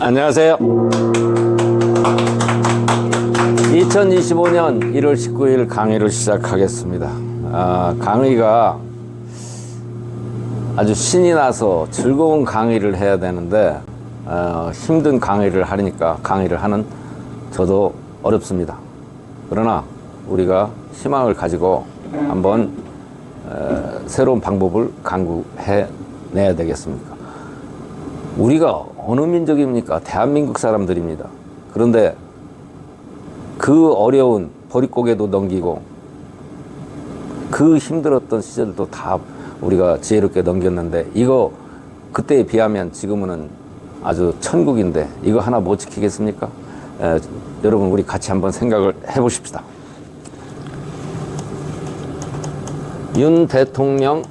안녕하세요. 2025년 1월 19일 강의를 시작하겠습니다. 강의가 아주 신이 나서 즐거운 강의를 해야 되는데 힘든 강의를 하려니까 강의를 하는 저도 어렵습니다. 그러나 우리가 희망을 가지고 한번 새로운 방법을 강구해내야 되겠습니까? 우리가 어느 민족입니까? 대한민국 사람들입니다. 그런데 그 어려운 보릿고개도 넘기고 그 힘들었던 시절도 다 우리가 지혜롭게 넘겼는데 이거 그때에 비하면 지금은 아주 천국인데 이거 하나 못 지키겠습니까? 여러분 우리 같이 한번 생각을 해보십시다. 윤 대통령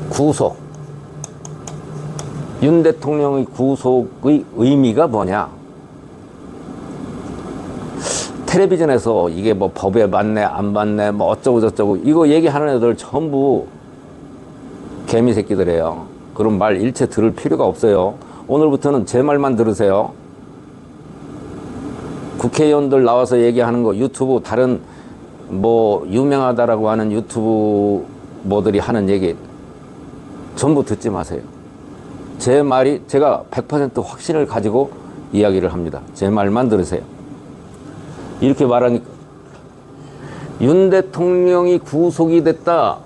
구속. 윤 대통령의 구속의 의미가 뭐냐? 텔레비전에서 이게 뭐 법에 맞네 안 맞네 뭐 어쩌고 저쩌고 이거 얘기하는 애들 전부 개미 새끼들이에요. 그런 말 일체 들을 필요가 없어요. 오늘부터는 제 말만 들으세요. 국회의원들 나와서 얘기하는 거 유튜브 다른 뭐 유명하다라고 하는 유튜브모들이 하는 얘기 전부 듣지 마세요. 제 말이 제가 100% 확신을 가지고 이야기를 합니다. 제 말만 들으세요. 이렇게 말하니까 윤 대통령이 구속이 됐다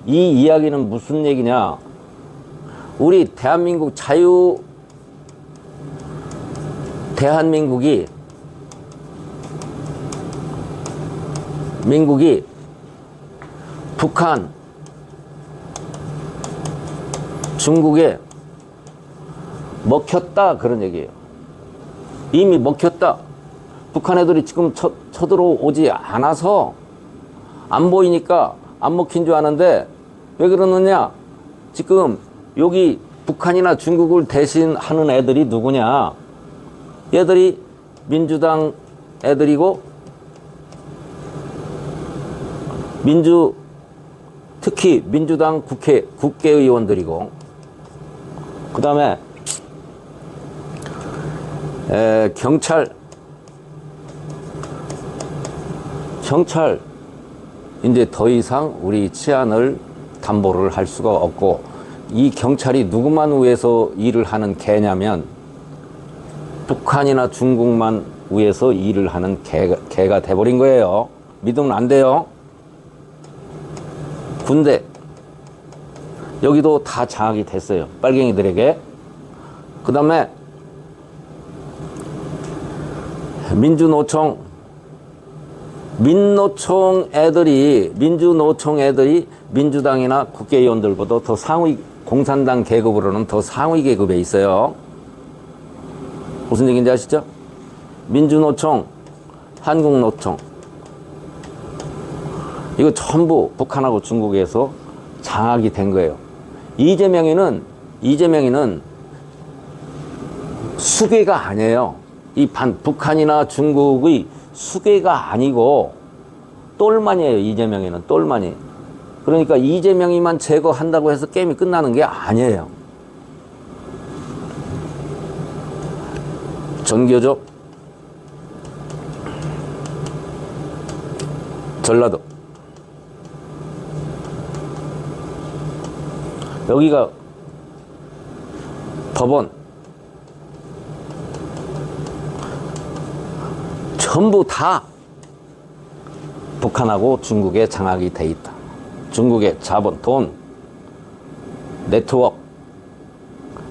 이 이야기는 무슨 얘기냐? 우리 대한민국 대한민국이 북한 중국에 먹혔다 그런 얘기예요. 이미 먹혔다. 북한 애들이 지금 쳐들어오지 않아서 안 보이니까 안 먹힌 줄 아는데 왜 그러느냐? 지금 여기 북한이나 중국을 대신하는 애들이 누구냐? 얘들이 민주당 애들이고 특히 민주당 국회의원들이고 그 다음에 경찰 이제 더 이상 우리 치안을 담보를 할 수가 없고 이 경찰이 누구만 위해서 일을 하는 개냐면 북한이나 중국만 위해서 일을 하는 개가 돼버린 거예요. 믿으면 안 돼요. 군대 여기도 다 장악이 됐어요. 빨갱이들에게. 그 다음에 민주노총 애들이 민주당이나 국회의원들보다 더 상위 공산당 계급으로는 더 상위 계급에 있어요. 무슨 얘기인지 아시죠? 민주노총, 한국노총 이거 전부 북한하고 중국에서 장악이 된 거예요. 이재명이는 수괴가 아니에요. 북한이나 중국의 수괴가 아니고 똘만이에요. 이재명이는 똘만이. 그러니까 이재명이만 제거한다고 해서 게임이 끝나는 게 아니에요. 전교조, 전라도 여기가 법원 전부 다 북한하고 중국에 장악이 돼 있다. 중국의 자본, 돈, 네트워크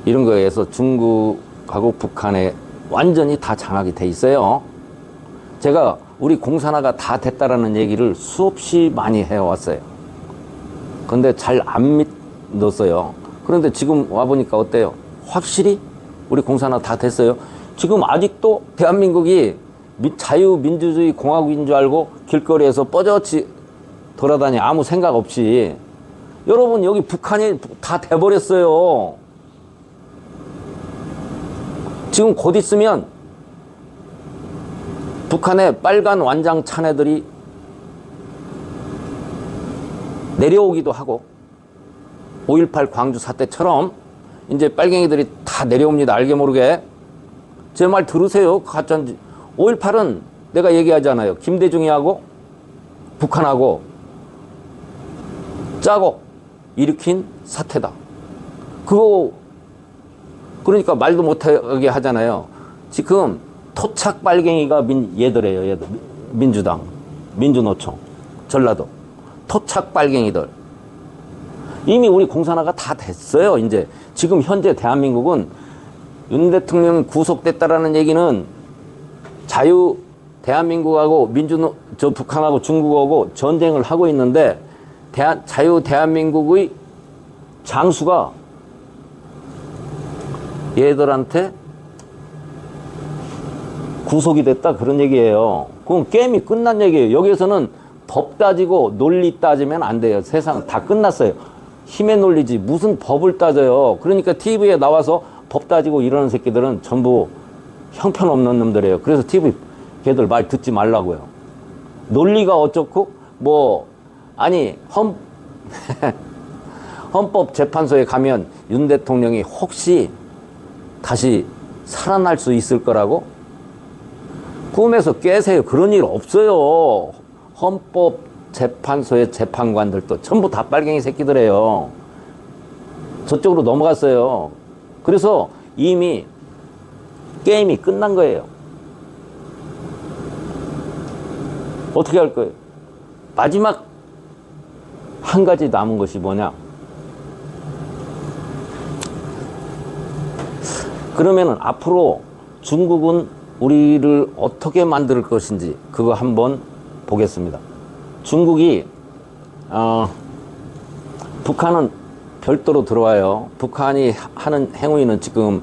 이런 거에 의해서 중국하고 북한에 완전히 다 장악이 돼 있어요. 제가 우리 공산화가 다 됐다라는 얘기를 수없이 많이 해왔어요. 근데 잘 안 믿었어요. 그런데 지금 와보니까 어때요? 확실히 우리 공산화 다 됐어요. 지금 아직도 대한민국이 자유민주주의 공화국인 줄 알고 길거리에서 뻐젓이 돌아다니 아무 생각 없이. 여러분 여기 북한이 다 돼버렸어요. 지금 곧 있으면 북한의 빨간 완장 찬 애들이 내려오기도 하고 5.18 광주 사태처럼 이제 빨갱이들이 다 내려옵니다. 알게 모르게. 제 말 들으세요. 가짜인지. 5.18은 내가 얘기하잖아요. 김대중이하고 북한하고 짜고 일으킨 사태다. 그거 그러니까 말도 못하게 하잖아요. 지금 토착 빨갱이가 얘들이에요. 얘들. 민주당, 민주노총, 전라도. 토착 빨갱이들. 이미 우리 공산화가 다 됐어요. 이제 지금 현재 대한민국은 윤 대통령이 구속됐다라는 얘기는 자유 대한민국하고 북한하고 중국하고 전쟁을 하고 있는데 자유 대한민국의 장수가 얘들한테 구속이 됐다 그런 얘기예요. 그럼 게임이 끝난 얘기예요. 여기에서는 법 따지고 논리 따지면 안 돼요. 세상 다 끝났어요. 힘의 논리지 무슨 법을 따져요. 그러니까 TV에 나와서 법 따지고 이러는 새끼들은 전부 형편없는 놈들이에요. 그래서 TV 걔들 말 듣지 말라고요. 논리가 어쩌고 아니 헌법재판소에 가면 윤 대통령이 혹시 다시 살아날 수 있을 거라고? 꿈에서 깨세요. 그런 일 없어요. 헌법재판소의 재판관들도 전부 다 빨갱이 새끼들이에요. 저쪽으로 넘어갔어요. 그래서 이미 게임이 끝난 거예요. 어떻게 할 거예요? 마지막 한 가지 남은 것이 뭐냐? 그러면은 앞으로 중국은 우리를 어떻게 만들 것인지 그거 한번 보겠습니다. 중국이 북한은 별도로 들어와요. 북한이 하는 행위는 지금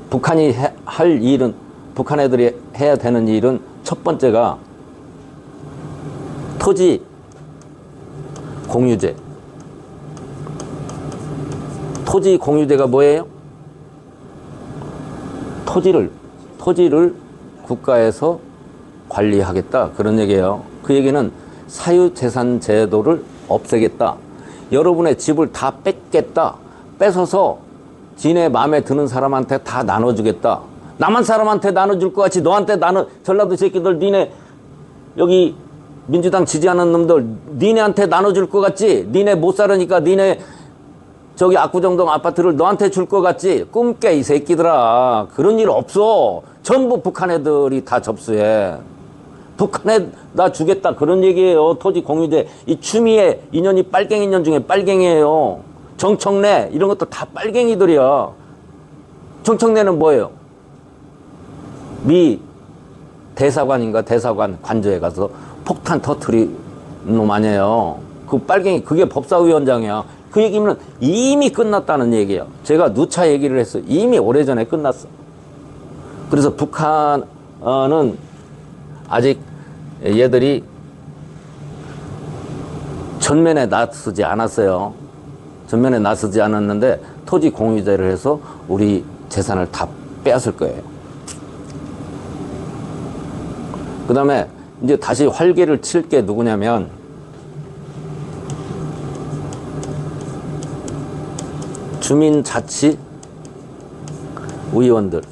북한이 할 일은 북한 애들이 해야 되는 일은 첫 번째가 토지 공유제. 토지 공유제가 뭐예요? 토지를 국가에서 관리하겠다 그런 얘기예요. 그 얘기는 사유재산 제도를 없애겠다. 여러분의 집을 다 뺏겠다. 뺏어서 지네 마음에 드는 사람한테 다 나눠주겠다. 남한 사람한테 나눠줄 것 같이 너한테 전라도 새끼들 니네 여기 민주당 지지하는 놈들 니네한테 나눠줄 것 같지? 니네 못 살으니까 니네 저기 압구정동 아파트를 너한테 줄 것 같지? 꿈깨 이 새끼들아. 그런 일 없어. 전부 북한 애들이 다 접수해. 북한에 나 주겠다 그런 얘기예요. 토지 공유제. 이 추미애 인연이 빨갱이 인연 중에 빨갱이에요. 정청래 이런 것도 다 빨갱이들이야. 정청래는 뭐예요? 미 대사관인가 대사관 관저에 가서 폭탄 터트린 놈 아니에요. 그 빨갱이 그게 법사위원장이야. 그 얘기는 이미 끝났다는 얘기예요. 제가 누차 얘기를 했어요. 이미 오래전에 끝났어. 그래서 북한은 아직 얘들이 전면에 나서지 않았어요. 전면에 나서지 않았는데 토지 공유제를 해서 우리 재산을 다 빼앗을 거예요. 그 다음에 이제 다시 활개를 칠 게 누구냐면 주민자치 의원들.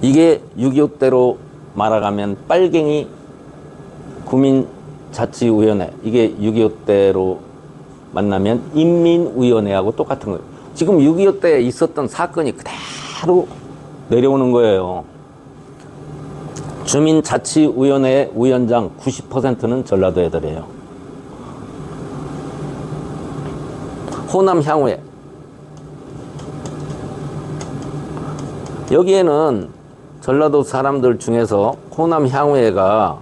이게 6.25때로 말아가면 빨갱이 구민자치위원회. 이게 6.25때로 만나면 인민위원회하고 똑같은 거예요. 지금 6.25 때 있었던 사건이 그대로 내려오는 거예요. 주민자치위원회 위원장 90%는 전라도 애들이에요. 호남 향후회. 여기에는 전라도 사람들 중에서 호남 향후회가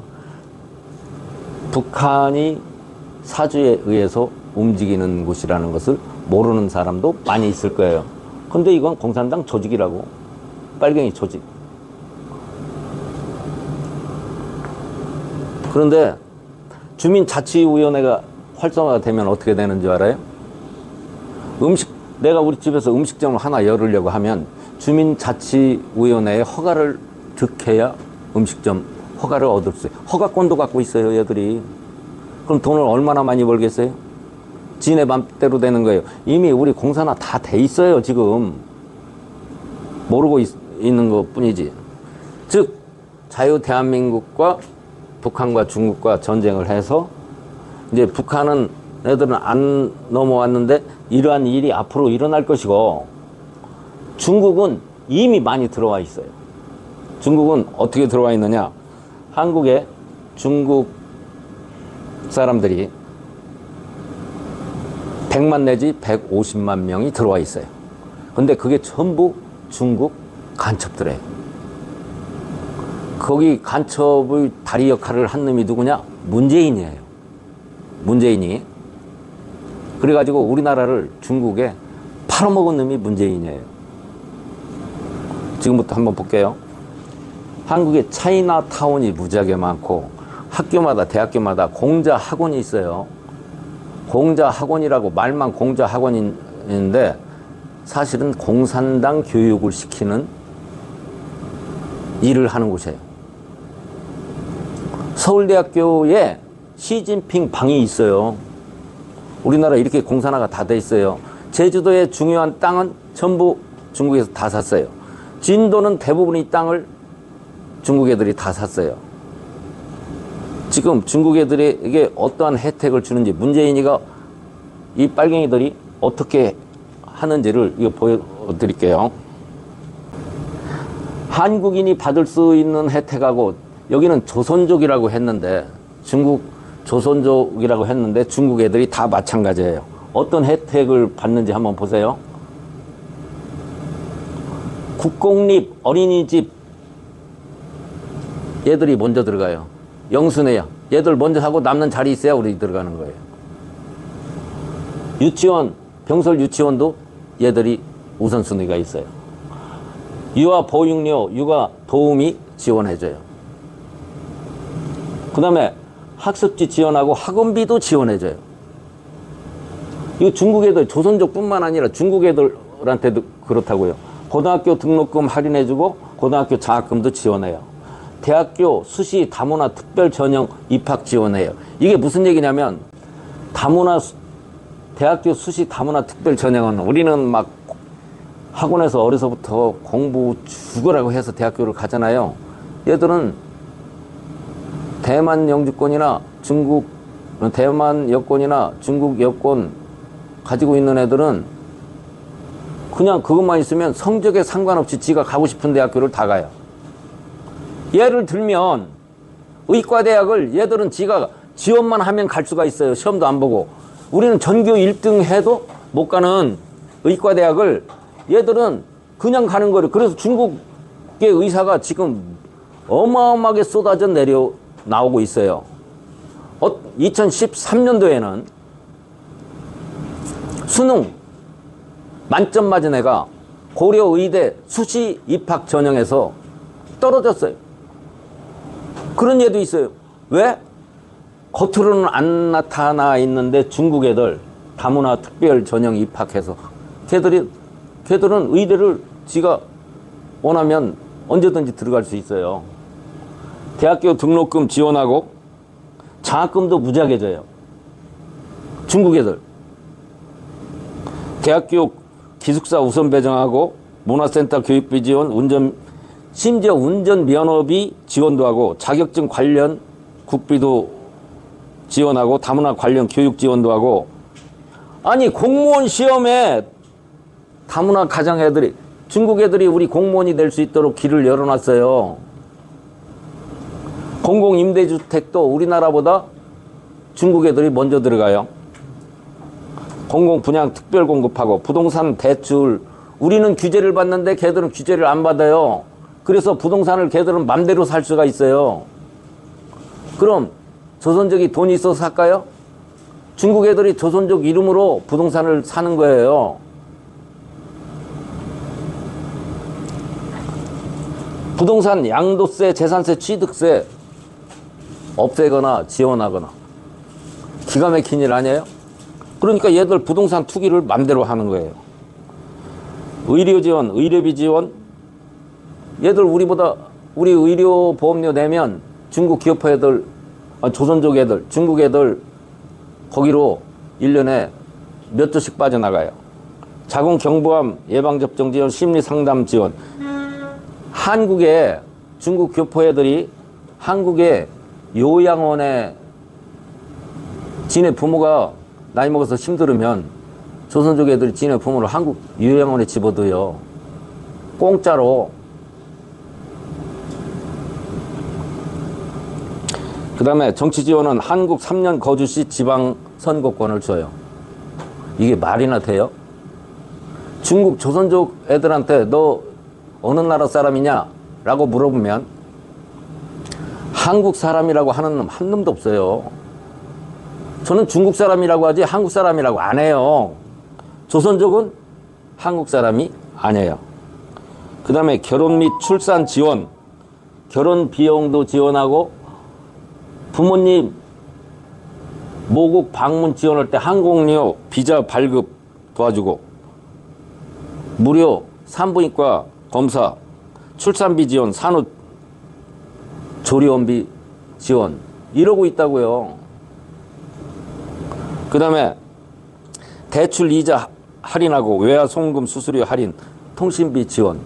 북한이 사주에 의해서 움직이는 곳이라는 것을 모르는 사람도 많이 있을 거예요. 근데 이건 공산당 조직이라고. 빨갱이 조직. 그런데 주민자치위원회가 활성화가 되면 어떻게 되는 줄 알아요? 내가 우리 집에서 음식점을 하나 열으려고 하면 주민자치위원회에 허가를 득해야 음식점 허가를 얻을 수 있어요. 허가권도 갖고 있어요, 얘들이. 그럼 돈을 얼마나 많이 벌겠어요? 지네 맘대로 되는 거예요. 이미 우리 공산화 다 돼 있어요, 지금. 모르고 있는 것 뿐이지. 즉, 자유 대한민국과 북한과 중국과 전쟁을 해서 이제 북한은 애들은 안 넘어왔는데 이러한 일이 앞으로 일어날 것이고 중국은 이미 많이 들어와 있어요. 중국은 어떻게 들어와 있느냐? 한국에 중국 사람들이 100만 내지 150만 명이 들어와 있어요. 근데 그게 전부 중국 간첩들이에요. 거기 간첩의 다리 역할을 한 놈이 누구냐? 문재인이에요. 문재인이. 그래가지고 우리나라를 중국에 팔아먹은 놈이 문재인이에요. 지금부터 한번 볼게요. 한국에 차이나타운이 무지하게 많고 학교마다 대학교마다 공자학원이 있어요. 공자학원이라고 말만 공자학원인데 사실은 공산당 교육을 시키는 일을 하는 곳이에요. 서울대학교에 시진핑 방이 있어요. 우리나라 이렇게 공산화가 다 돼 있어요. 제주도의 중요한 땅은 전부 중국에서 다 샀어요. 진도는 대부분 이 땅을 중국 애들이 다 샀어요. 지금 중국 애들에게 어떠한 혜택을 주는지 문재인이가 이 빨갱이들이 어떻게 하는지를 이거 보여드릴게요. 한국인이 받을 수 있는 혜택하고 여기는 조선족이라고 했는데 중국 조선족이라고 했는데 중국 애들이 다 마찬가지예요. 어떤 혜택을 받는지 한번 보세요. 국공립 어린이집 얘들이 먼저 들어가요. 영순회야. 얘들 먼저 하고 남는 자리 있어야 우리 들어가는 거예요. 유치원, 병설 유치원도 얘들이 우선순위가 있어요. 유아 보육료, 육아 도우미 지원해줘요. 그 다음에 학습지 지원하고 학원비도 지원해줘요. 이거 중국 애들, 조선족 뿐만 아니라 중국 애들한테도 그렇다고요. 고등학교 등록금 할인해주고 고등학교 장학금도 지원해요. 대학교 수시 다문화 특별 전형 입학 지원해요. 이게 무슨 얘기냐면 대학교 수시 다문화 특별 전형은 우리는 막 학원에서 어려서부터 공부 죽으라고 해서 대학교를 가잖아요. 얘들은 대만 영주권이나 대만 여권이나 중국 여권 가지고 있는 애들은 그냥 그것만 있으면 성적에 상관없이 지가 가고 싶은 대학교를 다 가요. 예를 들면 의과대학을 얘들은 지가 지원만 하면 갈 수가 있어요. 시험도 안 보고. 우리는 전교 1등 해도 못 가는 의과대학을 얘들은 그냥 가는 거예요. 그래서 중국의 의사가 지금 어마어마하게 쏟아져 내려 나오고 있어요. 2013년도에는 수능 만점 맞은 애가 고려의대 수시 입학 전형에서 떨어졌어요. 그런 얘도 있어요. 왜? 겉으로는 안 나타나 있는데 중국 애들 다문화 특별 전형 입학해서 걔들은 의대를 지가 원하면 언제든지 들어갈 수 있어요. 대학교 등록금 지원하고 장학금도 무지하게 줘요. 중국 애들. 대학교 기숙사 우선 배정하고 문화센터 교육비 지원, 심지어 운전 면허비 지원도 하고 자격증 관련 국비도 지원하고 다문화 관련 교육 지원도 하고. 아니 공무원 시험에 다문화 가정 애들이 중국 애들이 우리 공무원이 될 수 있도록 길을 열어놨어요. 공공임대주택도 우리나라보다 중국 애들이 먼저 들어가요. 공공분양 특별 공급하고 부동산 대출 우리는 규제를 받는데 걔들은 규제를 안 받아요. 그래서 부동산을 걔들은 맘대로 살 수가 있어요. 그럼 조선족이 돈이 있어서 살까요? 중국 애들이 조선족 이름으로 부동산을 사는 거예요. 부동산 양도세, 재산세, 취득세 없애거나 지원하거나 기가 막힌 일 아니에요? 그러니까 얘들 부동산 투기를 맘대로 하는 거예요. 의료 지원, 의료비 지원 얘들 우리 의료 보험료 내면 중국 기업화 애들, 조선족 애들, 중국 애들 거기로 1년에 몇 조씩 빠져나가요. 자궁 경부암 예방접종 지원, 심리상담 지원. 한국에 중국 교포 애들이 한국에 요양원에 지네 부모가 나이 먹어서 힘들으면 조선족 애들이 지네 부모를 한국 요양원에 집어넣어요. 공짜로. 그 다음에 정치 지원은 한국 3년 거주 시 지방 선거권을 줘요. 이게 말이나 돼요? 중국 조선족 애들한테 너 어느 나라 사람이냐? 라고 물어보면 한국 사람이라고 하는 놈 한 놈도 없어요. 저는 중국 사람이라고 하지 한국 사람이라고 안 해요. 조선족은 한국 사람이 아니에요. 그 다음에 결혼 및 출산 지원, 결혼 비용도 지원하고 부모님 모국 방문 지원할 때 항공료 비자 발급 도와주고 무료 산부인과 검사, 출산비 지원, 산후 조리원비 지원 이러고 있다고요. 그 다음에 대출 이자 할인하고 외화 송금 수수료 할인, 통신비 지원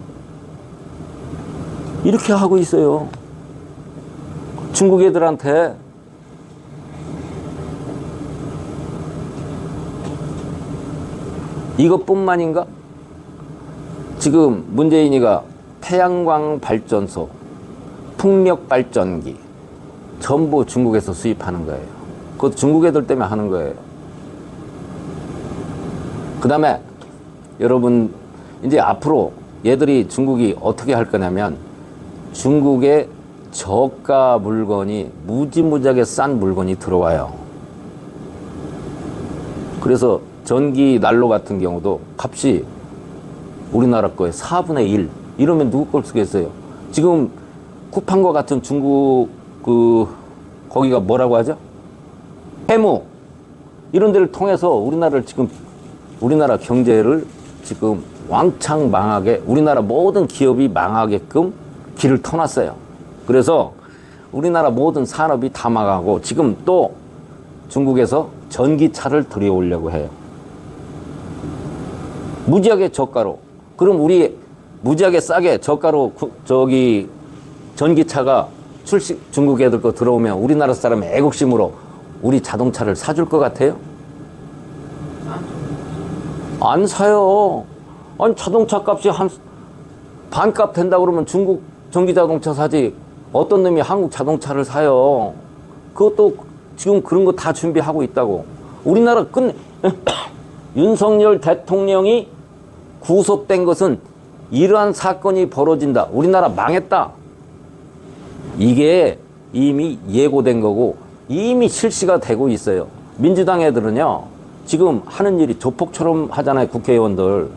이렇게 하고 있어요. 중국 애들한테. 이것뿐만인가? 지금 문재인이가 태양광 발전소, 풍력 발전기 전부 중국에서 수입하는 거예요. 그것도 중국 애들 때문에 하는 거예요. 그 다음에 여러분 이제 앞으로 얘들이 중국이 어떻게 할 거냐면 중국의 저가 물건이 무지무지하게 싼 물건이 들어와요. 그래서 전기 난로 같은 경우도 값이 우리나라 거에 4분의 1 이러면 누구 걸 쓰겠어요? 지금 쿠팡과 같은 중국 거기가 뭐라고 하죠? 해무 이런 데를 통해서 우리나라 경제를 지금 왕창 망하게 우리나라 모든 기업이 망하게끔 길을 터놨어요. 그래서 우리나라 모든 산업이 다 망하고 지금 또 중국에서 전기차를 들여오려고 해요. 무지하게 저가로. 그럼 우리 무지하게 싸게 저가로 전기차가 중국 애들 거 들어오면 우리나라 사람의 애국심으로 우리 자동차를 사줄 것 같아요? 안 사요. 아니 자동차 값이 한 반값 된다 그러면 중국 전기자동차 사지 어떤 놈이 한국 자동차를 사요. 그것도 지금 그런 거 다 준비하고 있다고. 우리나라 윤석열 대통령이 구속된 것은 이러한 사건이 벌어진다. 우리나라 망했다. 이게 이미 예고된 거고 이미 실시가 되고 있어요. 민주당 애들은요. 지금 하는 일이 조폭처럼 하잖아요. 국회의원들.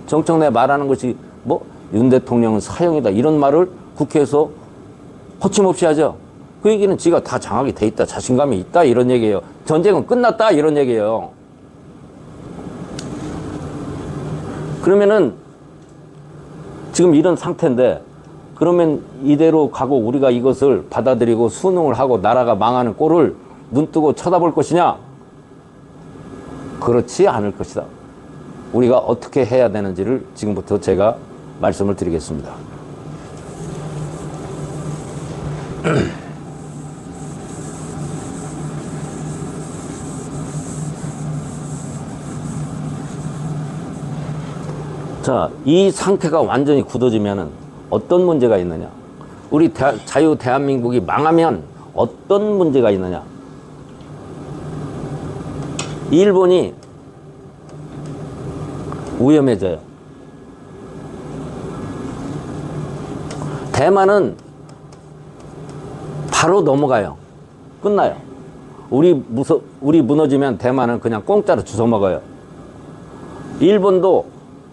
정청래 말하는 것이 뭐 윤 대통령은 사형이다. 이런 말을 국회에서 거침없이 하죠. 그 얘기는 지가 다 장악이 돼 있다. 자신감이 있다. 이런 얘기예요. 전쟁은 끝났다. 이런 얘기예요. 그러면은 지금 이런 상태인데 그러면 이대로 가고 우리가 이것을 받아들이고 순응을 하고 나라가 망하는 꼴을 눈뜨고 쳐다볼 것이냐? 그렇지 않을 것이다. 우리가 어떻게 해야 되는지를 지금부터 제가 말씀을 드리겠습니다. 자, 이 상태가 완전히 굳어지면은 어떤 문제가 있느냐? 우리 자유 대한민국이 망하면 어떤 문제가 있느냐? 일본이 위험해져요. 대만은 바로 넘어가요. 끝나요. 우리 무너지면 대만은 그냥 공짜로 주워 먹어요. 일본도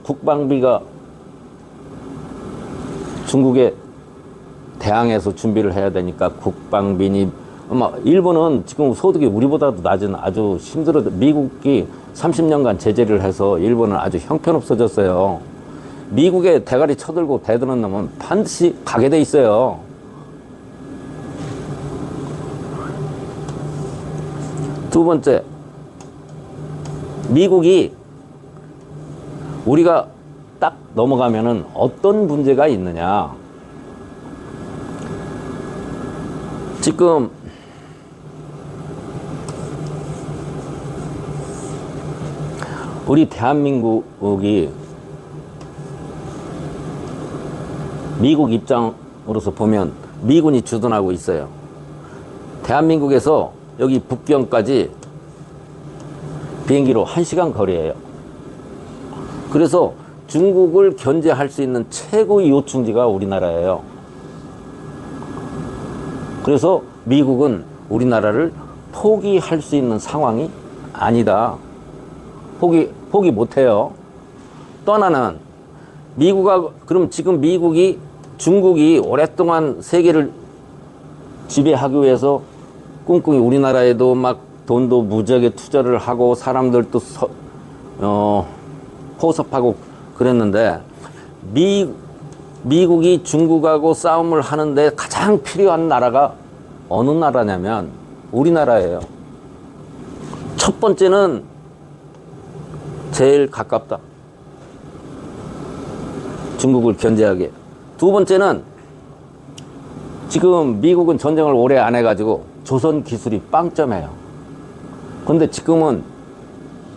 국방비가 중국에 대항해서 준비를 해야 되니까 국방비니 일본은 지금 소득이 우리보다도 낮은 아주 힘들어. 미국이 30년간 제재를 해서 일본은 아주 형편없어졌어요. 미국에 대가리 쳐들고 대드는 놈은 반드시 가게 돼 있어요. 두 번째, 미국이 우리가 딱 넘어가면은 어떤 문제가 있느냐. 지금 우리 대한민국이 미국 입장으로서 보면 미군이 주둔하고 있어요. 대한민국에서 여기 북경까지 비행기로 1시간 거리예요. 그래서 중국을 견제할 수 있는 최고의 요충지가 우리나라예요. 그래서 미국은 우리나라를 포기할 수 있는 상황이 아니다. 포기 못해요. 또 하나는 그럼 지금 중국이 오랫동안 세계를 지배하기 위해서 꿍꿍이 우리나라에도 막 돈도 무지하게 투자를 하고 사람들도 포섭하고 그랬는데 미국이 중국하고 싸움을 하는데 가장 필요한 나라가 어느 나라냐면 우리나라예요. 첫 번째는 제일 가깝다. 중국을 견제하게. 두 번째는 지금 미국은 전쟁을 오래 안 해가지고 조선 기술이 빵점이에요. 그런데 지금은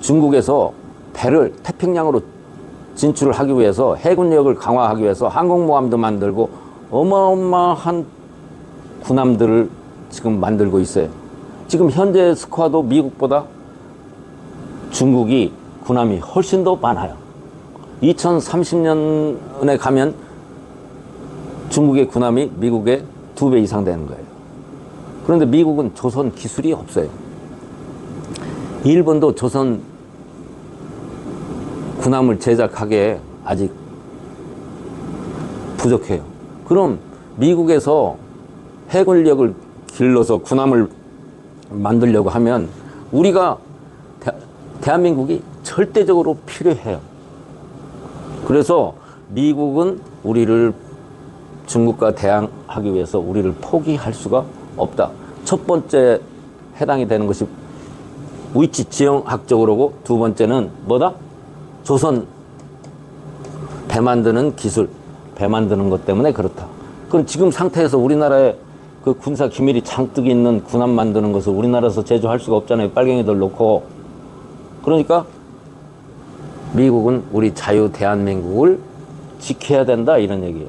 중국에서 배를 태평양으로 진출을 하기 위해서 해군력을 강화하기 위해서 항공모함도 만들고 어마어마한 군함들을 지금 만들고 있어요. 지금 현재 스코어도 미국보다 중국이 군함이 훨씬 더 많아요. 2030년에 가면 중국의 군함이 미국의 2배 이상 되는 거예요. 그런데 미국은 조선 기술이 없어요. 일본도 조선 군함을 제작하기에 아직 부족해요. 그럼 미국에서 해군력을 길러서 군함을 만들려고 하면 우리가 대한민국이 절대적으로 필요해요. 그래서 미국은 우리를 중국과 대항하기 위해서 우리를 포기할 수가 없다. 첫 번째 해당이 되는 것이 위치 지형학적으로고 두 번째는 뭐다? 조선 배 만드는 기술, 배 만드는 것 때문에 그렇다. 그럼 지금 상태에서 우리나라에 그 군사 기밀이 잔뜩 있는 군함 만드는 것을 우리나라에서 제조할 수가 없잖아요. 빨갱이들 놓고. 그러니까 미국은 우리 자유 대한민국을 지켜야 된다 이런 얘기예요.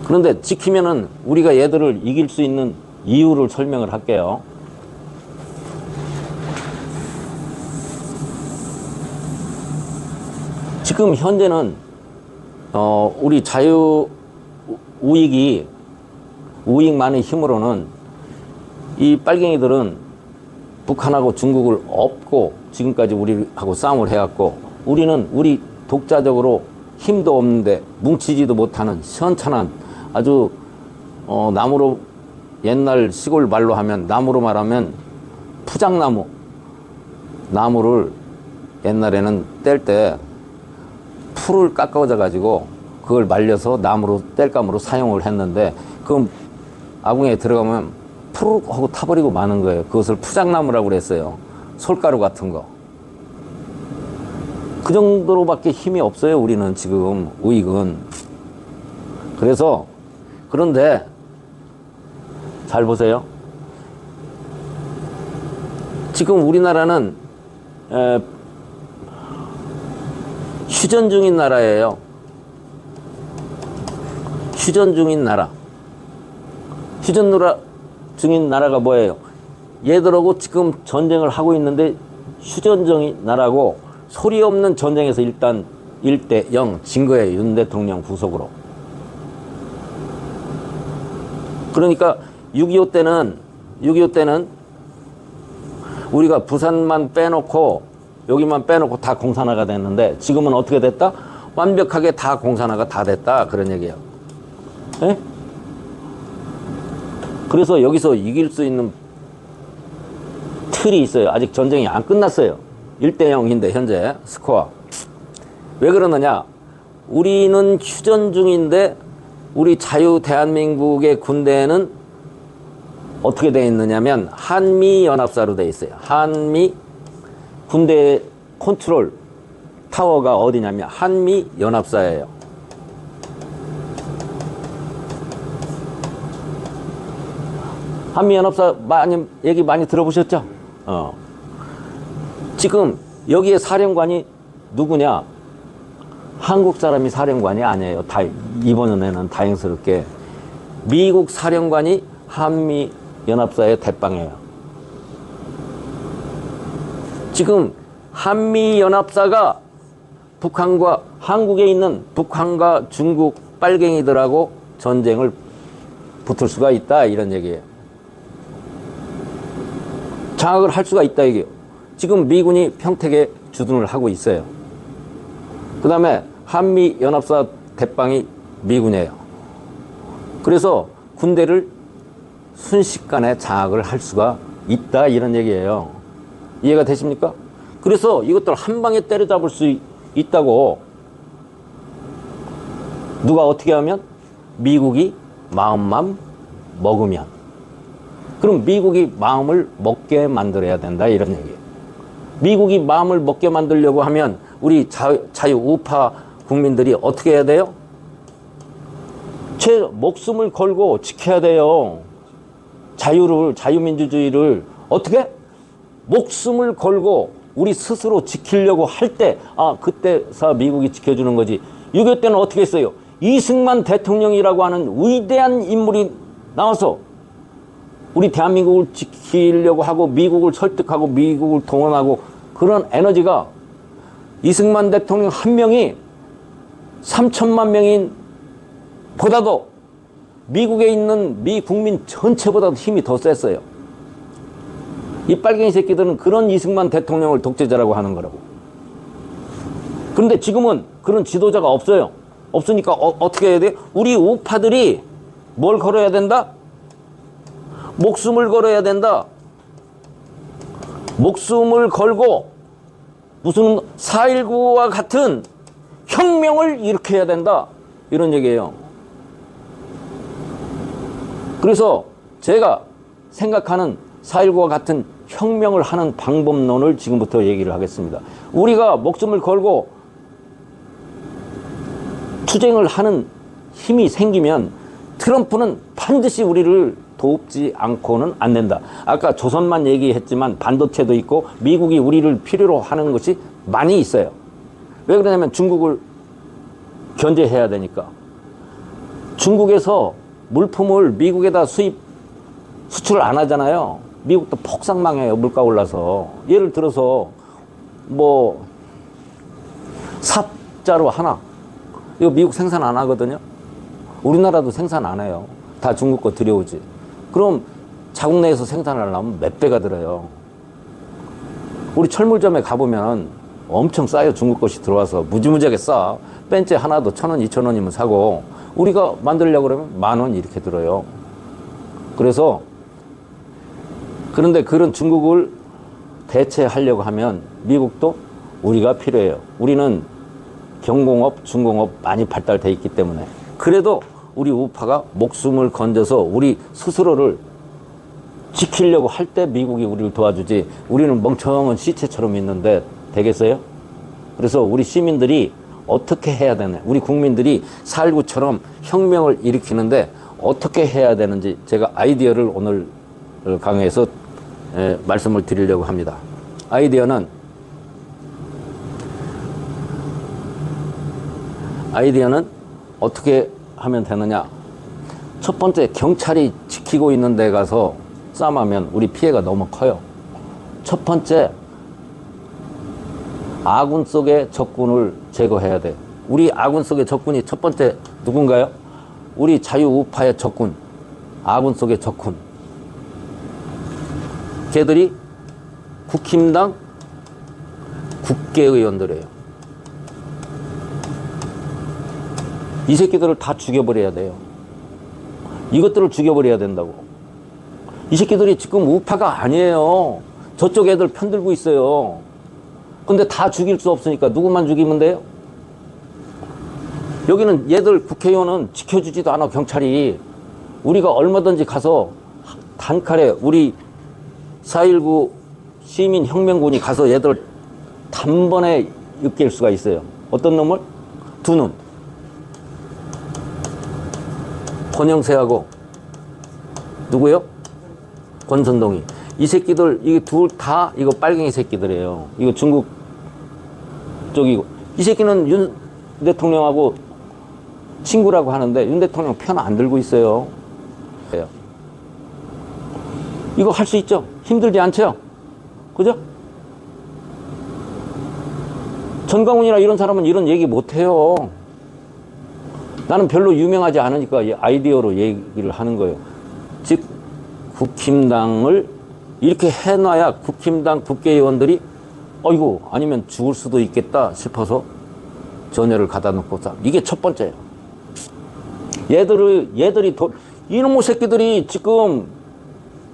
그런데 지키면은 우리가 얘들을 이길 수 있는 이유를 설명을 할게요. 지금 현재는 우리 자유 우익만의 힘으로는 이 빨갱이들은 북한하고 중국을 업고 지금까지 우리하고 싸움을 해왔고 우리는 우리 독자적으로 힘도 없는데 뭉치지도 못하는 시원찮은 아주 나무로 옛날 시골 말로 하면 나무로 말하면 푸장나무 나무를 옛날에는 뗄 때 풀을 깎아져 가지고 그걸 말려서 나무로 땔감으로 사용을 했는데 그 아궁이에 들어가면 푸르륵 하고 타버리고 마는 거예요. 그것을 푸장나무라고 그랬어요. 솔가루 같은 거. 그 정도로밖에 힘이 없어요. 우리는 지금 우익은. 그래서 그런데 잘 보세요. 지금 우리나라는 휴전 중인 나라예요. 휴전 중인 나라. 중인 나라가 뭐예요? 얘들하고 지금 전쟁을 하고 있는데 휴전 중인 나라고 소리 없는 전쟁에서 일단 1대0 진 거예요. 윤 대통령 구속으로. 그러니까 6.25 때는 우리가 부산만 빼놓고 여기만 빼놓고 다 공산화가 됐는데 지금은 어떻게 됐다? 완벽하게 다 공산화가 다 됐다. 그런 얘기예요. 에? 그래서 여기서 이길 수 있는 틀이 있어요. 아직 전쟁이 안 끝났어요. 1대0인데 현재 스코어. 왜 그러느냐? 우리는 휴전 중인데 우리 자유 대한민국의 군대는 어떻게 되어 있느냐면 한미연합사로 되어 있어요. 군대 컨트롤 타워가 어디냐면 한미연합사예요. 한미연합사 얘기 많이 들어보셨죠? 지금 여기에 사령관이 누구냐? 한국 사람이 사령관이 아니에요. 이번에는 다행스럽게 미국 사령관이 한미연합사의 대빵이에요. 지금 한미연합사가 북한과 한국에 있는 북한과 중국 빨갱이들하고 전쟁을 붙을 수가 있다 이런 얘기예요. 장악을 할 수가 있다 이게요. 지금 미군이 평택에 주둔을 하고 있어요. 그 다음에 한미연합사 대빵이 미군이에요. 그래서 군대를 순식간에 장악을 할 수가 있다 이런 얘기예요. 이해가 되십니까? 그래서 이것들 한 방에 때려잡을 수 있다고 누가 어떻게 하면? 미국이 마음만 먹으면. 그럼 미국이 마음을 먹게 만들어야 된다 이런 얘기예요. 미국이 마음을 먹게 만들려고 하면 우리 자유우파 국민들이 어떻게 해야 돼요? 제 목숨을 걸고 지켜야 돼요. 자유민주주의를 어떻게? 목숨을 걸고 우리 스스로 지키려고 할 때, 그때서 미국이 지켜주는 거지. 6.25 때는 어떻게 했어요? 이승만 대통령이라고 하는 위대한 인물이 나와서 우리 대한민국을 지키려고 하고 미국을 설득하고 미국을 동원하고 그런 에너지가 이승만 대통령 한 명이 3천만 명인 보다도 미국에 있는 미 국민 전체보다도 힘이 더 셌어요. 이 빨갱이 새끼들은 그런 이승만 대통령을 독재자라고 하는 거라고. 그런데 지금은 그런 지도자가 없어요. 없으니까 어떻게 해야 돼? 우리 우파들이 뭘 걸어야 된다? 목숨을 걸어야 된다. 목숨을 걸고 무슨 4.19와 같은 혁명을 일으켜야 된다. 이런 얘기예요. 그래서 제가 생각하는 4.19와 같은 혁명을 하는 방법론을 지금부터 얘기를 하겠습니다. 우리가 목숨을 걸고 투쟁을 하는 힘이 생기면 트럼프는 반드시 우리를 돕지 않고는 안 된다. 아까 조선만 얘기했지만 반도체도 있고 미국이 우리를 필요로 하는 것이 많이 있어요. 왜 그러냐면 중국을 견제해야 되니까. 중국에서 물품을 미국에다 수출을 안 하잖아요. 미국도 폭삭 망해요. 물가 올라서. 예를 들어서 뭐 삽자루 하나 이거 미국 생산 안 하거든요. 우리나라도 생산 안 해요. 다 중국 거 들여오지. 그럼 자국 내에서 생산을 하려면 몇 배가 들어요. 우리 철물점에 가보면 엄청 싸요. 중국 것이 들어와서 무지무지하게 싸. 벤츠 하나도 1,000원, 2,000원이면 사고 우리가 만들려고 그러면 10,000원 이렇게 들어요. 그런데 그런 중국을 대체하려고 하면 미국도 우리가 필요해요. 우리는 경공업, 중공업 많이 발달돼 있기 때문에. 그래도 우리 우파가 목숨을 건져서 우리 스스로를 지키려고 할 때 미국이 우리를 도와주지 우리는 멍청한 시체처럼 있는데 되겠어요? 그래서 우리 시민들이 어떻게 해야 되나, 우리 국민들이 4.19처럼 혁명을 일으키는데 어떻게 해야 되는지 제가 아이디어를 오늘 강의에서 말씀을 드리려고 합니다. 아이디어는 어떻게 하면 되느냐. 첫 번째, 경찰이 지키고 있는 데 가서 싸움하면 우리 피해가 너무 커요. 첫 번째, 아군 속의 적군을 제거해야 돼. 우리 아군 속의 적군이 첫 번째 누군가요? 우리 자유우파의 적군, 아군 속의 적군. 걔들이 국힘당 국회의원들이에요. 이 새끼들을 다 죽여버려야 돼요. 이것들을 죽여버려야 된다고. 이 새끼들이 지금 우파가 아니에요. 저쪽 애들 편들고 있어요. 근데 다 죽일 수 없으니까 누구만 죽이면 돼요? 여기는 얘들 국회의원은 지켜주지도 않아, 경찰이. 우리가 얼마든지 가서 단칼에 우리 4.19 시민혁명군이 가서 얘들 단번에 엮일 수가 있어요. 어떤 놈을? 두 놈. 권영세하고 누구요? 권선동이. 이 새끼들, 이게 둘 다 이거 빨갱이 새끼들이에요. 이거 중국 쪽이고. 이 새끼는 윤 대통령하고 친구라고 하는데 윤 대통령 편 안 들고 있어요. 이거 할 수 있죠? 힘들지 않죠? 그죠? 전광훈이나 이런 사람은 이런 얘기 못 해요. 나는 별로 유명하지 않으니까 아이디어로 얘기를 하는 거예요. 즉, 국힘당을 이렇게 해놔야 국힘당 국회의원들이 어이구, 아니면 죽을 수도 있겠다 싶어서 전열을 가다 놓고 싸. 이게 첫 번째예요. 얘들이 이놈의 새끼들이 지금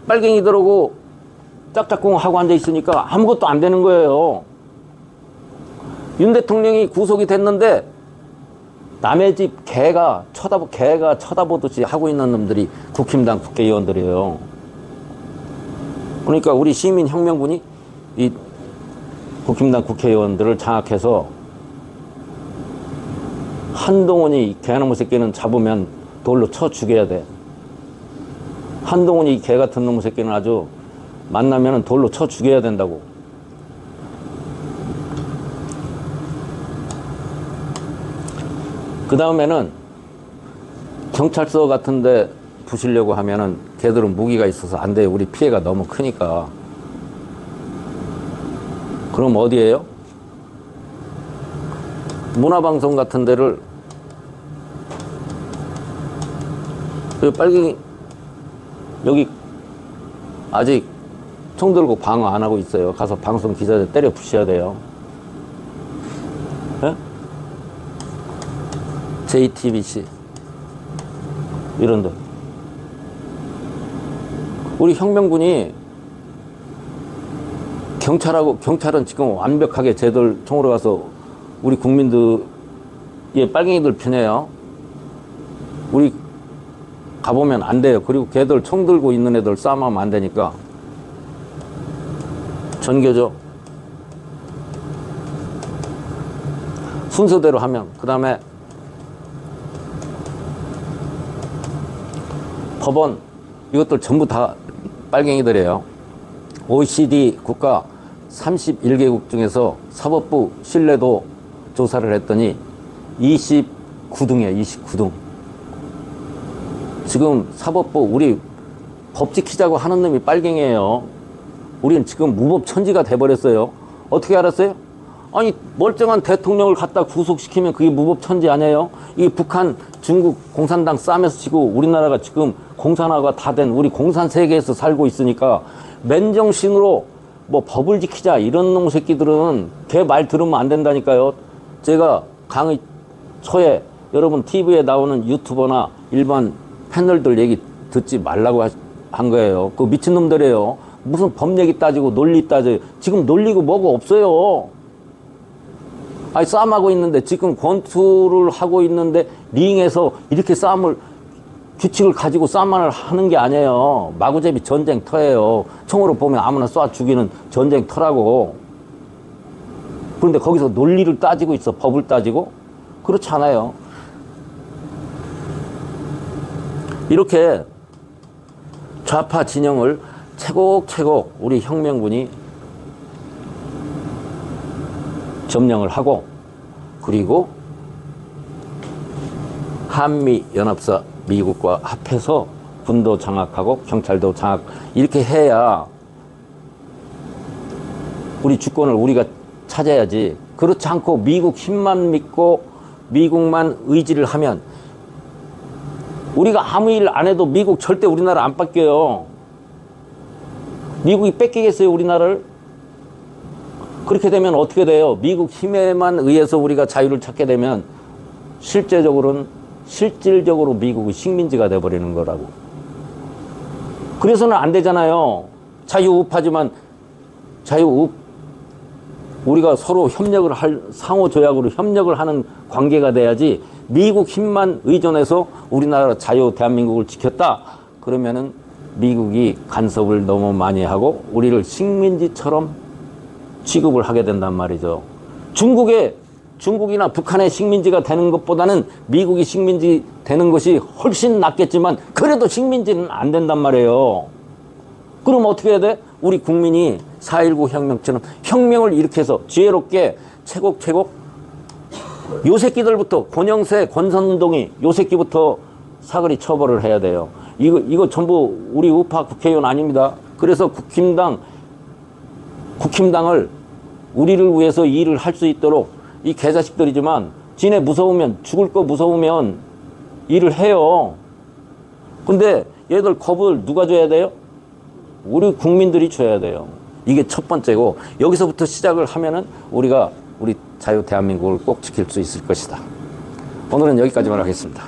빨갱이들하고 짝짝꿍 하고 앉아 있으니까 아무것도 안 되는 거예요. 윤 대통령이 구속이 됐는데 남의 집 개가 쳐다보듯이 하고 있는 놈들이 국힘당 국회의원들이에요. 그러니까 우리 시민혁명군이 이 국힘당 국회의원들을 장악해서 한동훈이 개놈의 새끼는 잡으면 돌로 쳐 죽여야 돼. 한동훈이 개 같은 놈의 새끼는 아주 만나면 돌로 쳐 죽여야 된다고. 그 다음에는 경찰서 같은 데 부시려고 하면은 걔들은 무기가 있어서 안 돼요. 우리 피해가 너무 크니까. 그럼 어디에요? 문화방송 같은 데를 빨갱이 여기 아직 총 들고 방어 안 하고 있어요. 가서 방송 기자들 때려 부셔야 돼요. 예? JTBC 이런 데 우리 혁명군이 경찰은 지금 완벽하게 쟤들 총으로 가서 우리 국민들 빨갱이들 편이에요. 우리 가보면 안 돼요. 그리고 걔들 총 들고 있는 애들 싸움하면 안 되니까 전교죠. 순서대로 하면. 그 다음에 법원 이것들 전부 다 빨갱이들이에요. OECD 국가 31개국 중에서 사법부 신뢰도 조사를 했더니 29등이에요. 29등. 지금 사법부 우리 법 지키자고 하는 놈이 빨갱이에요. 우리는 지금 무법천지가 돼버렸어요. 어떻게 알았어요? 아니 멀쩡한 대통령을 갖다 구속시키면 그게 무법천지 아니에요? 이 북한, 중국, 공산당 싸움에서 지고 우리나라가 지금 공산화가 다 된 우리 공산 세계에서 살고 있으니까 맨정신으로 뭐 법을 지키자 이런 놈 새끼들은 걔 말 들으면 안 된다니까요. 제가 강의 초에 여러분 TV에 나오는 유튜버나 일반 패널들 얘기 듣지 말라고 한 거예요. 그 미친놈들이에요. 무슨 법 얘기 따지고 논리 따져요. 지금 논리고 뭐가 없어요. 아니 싸움하고 있는데 지금 권투를 하고 있는데 링에서 이렇게 싸움을 규칙을 가지고 싸움을 하는 게 아니에요. 마구잡이 전쟁터예요. 총으로 보면 아무나 쏴 죽이는 전쟁터라고. 그런데 거기서 논리를 따지고 있어. 법을 따지고. 그렇지 않아요. 이렇게 좌파 진영을 차곡차곡 우리 혁명군이 점령을 하고 그리고 한미연합사 미국과 합해서 군도 장악하고 경찰도 장악 이렇게 해야 우리 주권을 우리가 찾아야지. 그렇지 않고 미국 힘만 믿고 미국만 의지를 하면 우리가 아무 일 안 해도 미국 절대 우리나라 안 뺏겨요. 미국이 뺏기겠어요 우리나라를? 그렇게 되면 어떻게 돼요? 미국 힘에만 의해서 우리가 자유를 찾게 되면 실질적으로 미국의 식민지가 돼버리는 거라고. 그래서는 안 되잖아요. 자유우파지만 우리가 서로 상호조약으로 협력을 하는 관계가 돼야지. 미국 힘만 의존해서 우리나라 자유 대한민국을 지켰다. 그러면은 미국이 간섭을 너무 많이 하고 우리를 식민지처럼 취급을 하게 된단 말이죠. 중국이나 북한의 식민지가 되는 것보다는 미국이 식민지 되는 것이 훨씬 낫겠지만 그래도 식민지는 안 된단 말이에요. 그럼 어떻게 해야 돼? 우리 국민이 4.19 혁명처럼 혁명을 일으켜서 지혜롭게 채곡 요 새끼들부터 권영세, 권선동이 요 새끼부터 사거리 처벌을 해야 돼요. 이거 전부 우리 우파 국회의원 아닙니다. 그래서 국힘당을 우리를 위해서 일을 할 수 있도록 이 개자식들이지만 지네 무서우면 죽을 거 무서우면 일을 해요. 근데 얘들 겁을 누가 줘야 돼요? 우리 국민들이 줘야 돼요. 이게 첫 번째고 여기서부터 시작을 하면은 우리가 우리 자유 대한민국을 꼭 지킬 수 있을 것이다. 오늘은 여기까지만 하겠습니다.